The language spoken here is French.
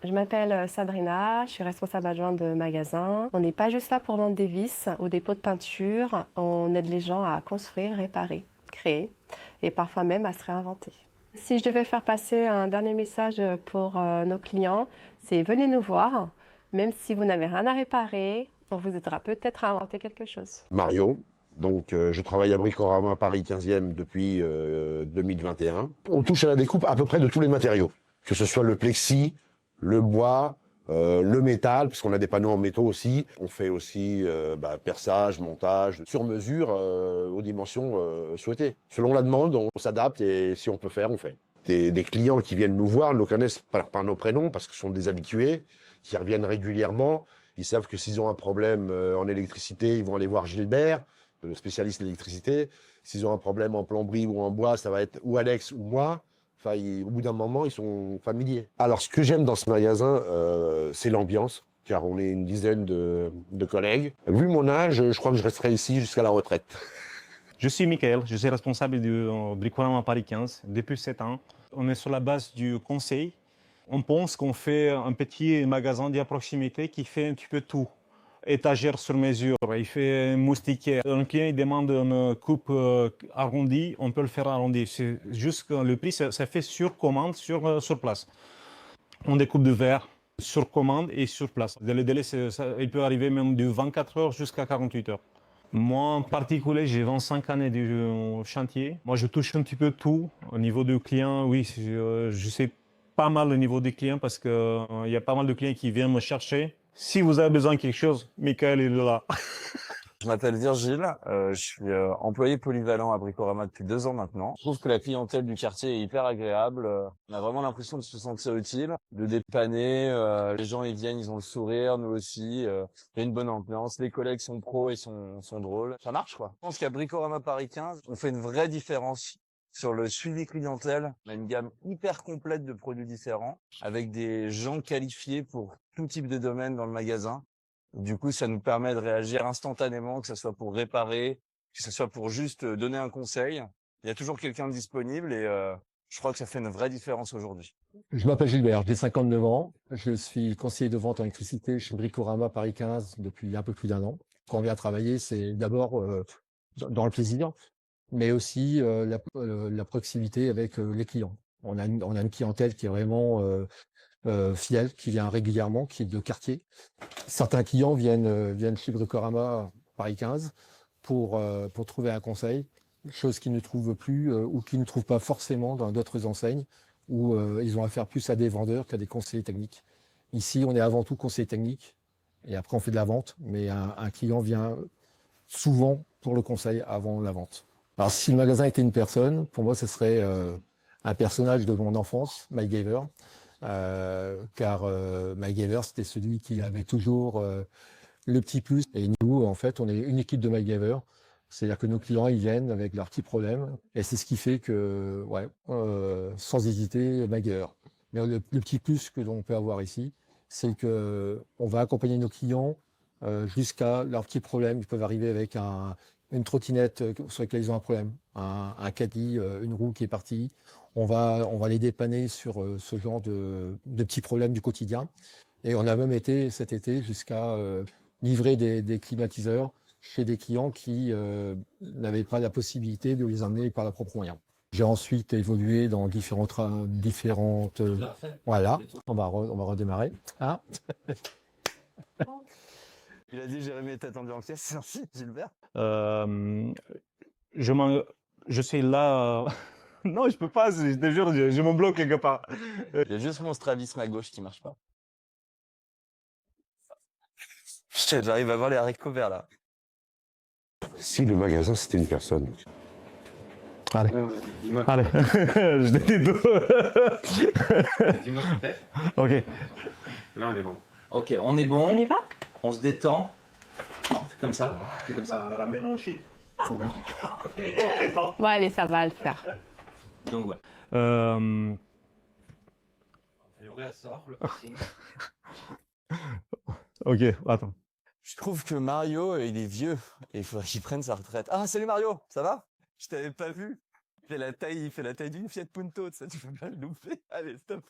Je m'appelle Sabrina, je suis responsable adjointe de magasin. On n'est pas juste là pour vendre des vis ou des pots de peinture, on aide les gens à construire, réparer, créer et parfois même à se réinventer. Si je devais faire passer un dernier message pour nos clients, c'est venez nous voir, même si vous n'avez rien à réparer, on vous aidera peut-être à inventer quelque chose. Mario. Donc, je travaille à Bricorama Paris 15e depuis 2021. On touche à la découpe à peu près de tous les matériaux, que ce soit le plexi, le bois, le métal, parce qu'on a des panneaux en métaux aussi. On fait aussi perçage, montage, sur mesure aux dimensions souhaitées. Selon la demande, on s'adapte et si on peut faire, on fait. Des clients qui viennent nous voir nous connaissent par nos prénoms parce que ce sont des habitués qui reviennent régulièrement. Ils savent que s'ils ont un problème en électricité, ils vont aller voir Gilbert, le spécialiste de l'électricité. S'ils ont un problème en plomberie ou en bois, ça va être ou Alex ou moi. Enfin, au bout d'un moment, ils sont familiers. Alors, ce que j'aime dans ce magasin, c'est l'ambiance, car on est une dizaine de collègues. Vu mon âge, je crois que je resterai ici jusqu'à la retraite. Je suis Michael, je suis responsable du Bricorama Paris 15 depuis 7 ans. On est sur la base du conseil. On pense qu'on fait un petit magasin de proximité qui fait un petit peu tout. Étagère sur mesure, il fait moustiquaire. Un client il demande une coupe arrondie, on peut le faire arrondi. C'est juste que le prix, ça fait sur commande, sur place. On découpe de verre sur commande et sur place. Le délai, il peut arriver même de 24 heures jusqu'à 48 heures. Moi, en particulier, j'ai 25 années de chantier. Moi, je touche un petit peu tout. Au niveau du client, oui, je sais pas mal au niveau des clients parce qu'il y a pas mal de clients qui viennent me chercher. Si vous avez besoin de quelque chose, Michael est là. Je m'appelle Virgile, je suis employé polyvalent à Bricorama depuis 2 ans maintenant. Je trouve que la clientèle du quartier est hyper agréable. On a vraiment l'impression de se sentir utile, de dépanner. Les gens ils viennent, ils ont le sourire, nous aussi. Il y a une bonne ambiance. Les collègues sont pros et sont drôles. Ça marche quoi. Je pense qu'à Bricorama Paris 15, on fait une vraie différence sur le suivi clientèle. On a une gamme hyper complète de produits différents avec des gens qualifiés pour tout type de domaine dans le magasin. Du coup, ça nous permet de réagir instantanément, que ce soit pour réparer, que ce soit pour juste donner un conseil. Il y a toujours quelqu'un de disponible et je crois que ça fait une vraie différence aujourd'hui. Je m'appelle Gilbert, j'ai 59 ans. Je suis conseiller de vente en électricité chez Bricorama Paris 15 depuis un peu plus d'1 an. Quand on vient travailler, c'est d'abord dans le plaisir, mais aussi la proximité avec les clients. On a une clientèle qui est vraiment fidèle, qui vient régulièrement, qui est de quartier. Certains clients viennent chez Bricorama Paris 15 pour trouver un conseil, chose qu'ils ne trouvent plus ou qu'ils ne trouvent pas forcément dans d'autres enseignes où ils ont affaire plus à des vendeurs qu'à des conseillers techniques. Ici, on est avant tout conseiller technique et après on fait de la vente, mais un client vient souvent pour le conseil avant la vente. Alors si le magasin était une personne, pour moi ce serait un personnage de mon enfance, MacGyver, car MacGyver c'était celui qui avait toujours le petit plus. Et nous, en fait, on est une équipe de MacGyver. C'est-à-dire que nos clients, ils viennent avec leurs petits problèmes. Et c'est ce qui fait que, sans hésiter, MacGyver. Mais le petit plus que l'on peut avoir ici, c'est que on va accompagner nos clients jusqu'à leurs petits problèmes. Ils peuvent arriver avec une trottinette sur laquelle ils ont un problème, un caddie, une roue qui est partie. On va les dépanner sur ce genre de petits problèmes du quotidien. Et on a même été cet été jusqu'à livrer des climatiseurs chez des clients qui n'avaient pas la possibilité de les emmener par leurs propres moyens. J'ai ensuite évolué dans différentes voilà, on va redémarrer. Hein. Il a dit Jérémy est attendu en pièce, merci Gilbert. Je suis là. Non, je peux pas, je te jure, je me bloque quelque part. Il y a juste mon strabisme à gauche qui marche pas. J'arrive à voir les haricots verts là. Si le magasin, c'était une personne. Allez, allez, je t'ai dit tout. Dis-moi ce que t'es. Ok. Là, on est bon. Ok, on est bon, On y va? on se détend. On fait comme ça. On fait comme ça. Bon, allez, ça va le faire. Donc ouais. Ok, attends. Je trouve que Mario, il est vieux et il faudrait qu'il prenne sa retraite. Ah, salut Mario, ça va? Je t'avais pas vu. Il fait la taille d'une Fiat Punto, ça tu peux pas le louper. Allez, stop.